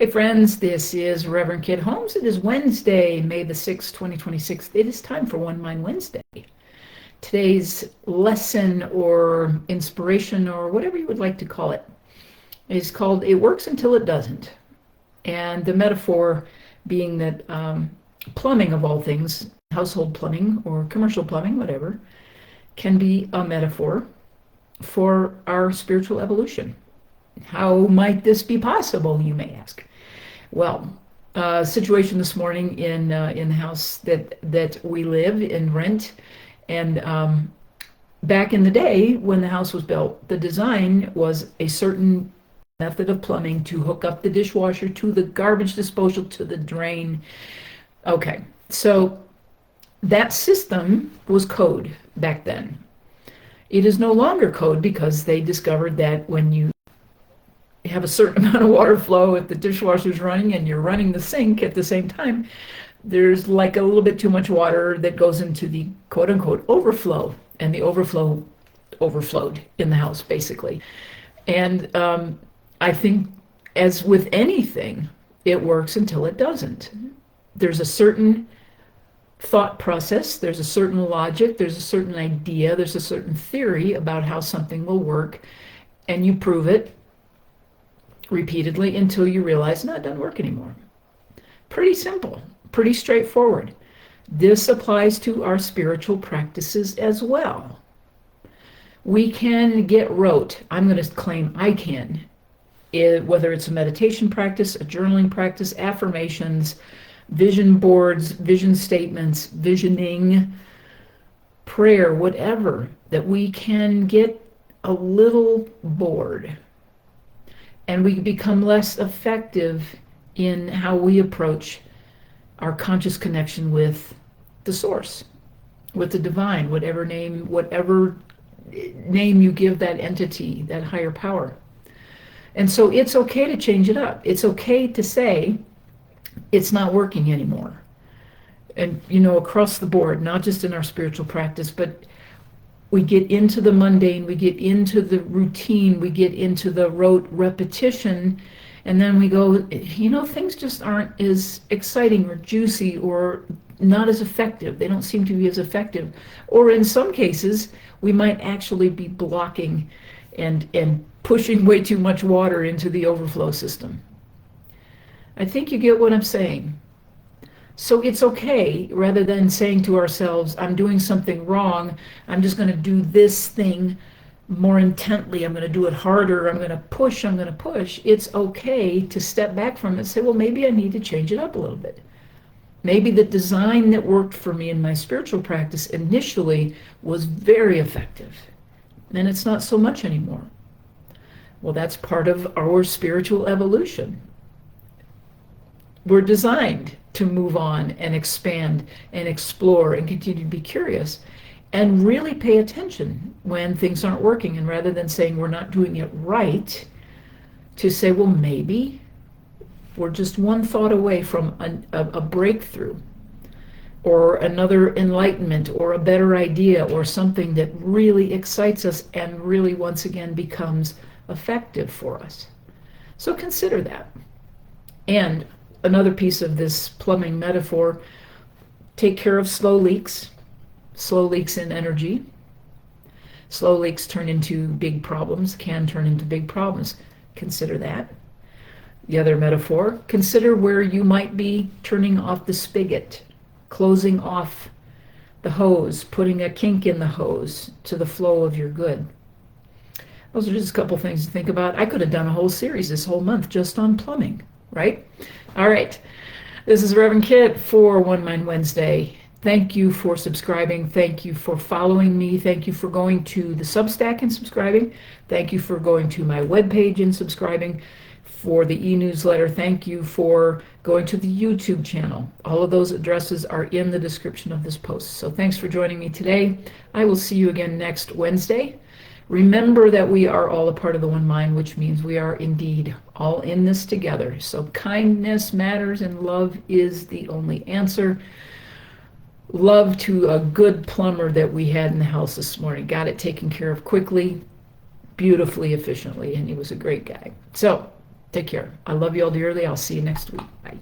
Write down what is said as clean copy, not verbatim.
Hey friends, this is Reverend Kid Holmes. It is Wednesday, May the 6th, 2026. It is time for One Mind Wednesday. Today's lesson or inspiration or whatever you would like to call it is called It Works Until It Doesn't. And the metaphor being that plumbing of all things, household plumbing or commercial plumbing, whatever, can be a metaphor for our spiritual evolution. How might this be possible, you may ask? Well, situation this morning in the house that we live in, rent, and back in the day when the house was built, the design was a certain method of plumbing to hook up the dishwasher to the garbage disposal to the drain. Okay, so that system was code back then. It is no longer code because they discovered that when you have a certain amount of water flow, if the dishwasher's running and you're running the sink at the same time, there's like a little bit too much water that goes into the quote unquote overflow, and the overflow overflowed in the house basically. And I think, as with anything, it works until it doesn't. There's a certain thought process, there's a certain logic, there's a certain idea, there's a certain theory about how something will work, and you prove it repeatedly until you realize, no, it doesn't work anymore. Pretty simple, pretty straightforward. This applies to our spiritual practices as well. We can get rote. I'm going to claim I can. Whether it's a meditation practice, a journaling practice, affirmations, vision boards, vision statements, visioning, prayer, whatever, that we can get a little bored. And we become less effective in how we approach our conscious connection with the source, with the divine, whatever name you give that entity, that higher power. And so it's okay to change it up. It's okay to say it's not working anymore. And, across the board, not just in our spiritual practice, but we get into the mundane, we get into the routine, we get into the rote repetition, and then we go, things just aren't as exciting or juicy or not as effective. They don't seem to be as effective. Or in some cases, we might actually be blocking and pushing way too much water into the overflow system. I think you get what I'm saying. So it's okay, rather than saying to ourselves, I'm doing something wrong, I'm just going to do this thing more intently, I'm going to do it harder, I'm going to push. It's okay to step back from it and say, well, maybe I need to change it up a little bit. Maybe the design that worked for me in my spiritual practice initially was very effective, and it's not so much anymore. Well, that's part of our spiritual evolution. We're designed to move on and expand and explore and continue to be curious and really pay attention when things aren't working. And rather than saying we're not doing it right, to say, well, maybe we're just one thought away from a breakthrough or another enlightenment or a better idea or something that really excites us and really once again becomes effective for us. So consider that. And another piece of this plumbing metaphor, take care of slow leaks in energy. Slow leaks turn into big problems, can turn into big problems. Consider that. The other metaphor, consider where you might be turning off the spigot, closing off the hose, putting a kink in the hose to the flow of your good. Those are just a couple things to think about. I could have done a whole series this whole month just on plumbing, right? All right. This is Reverend Kit for One Mind Wednesday. Thank you for subscribing. Thank you for following me. Thank you for going to the Substack and subscribing. Thank you for going to my webpage and subscribing. For the e-newsletter, thank you for going to the YouTube channel. All of those addresses are in the description of this post. So thanks for joining me today. I will see you again next Wednesday. Remember that we are all a part of the one mind, which means we are indeed all in this together. So kindness matters and love is the only answer. Love to a good plumber that we had in the house this morning. Got it taken care of quickly, beautifully, efficiently, and he was a great guy. So Take care. I love you all dearly. I'll see you next week. Bye.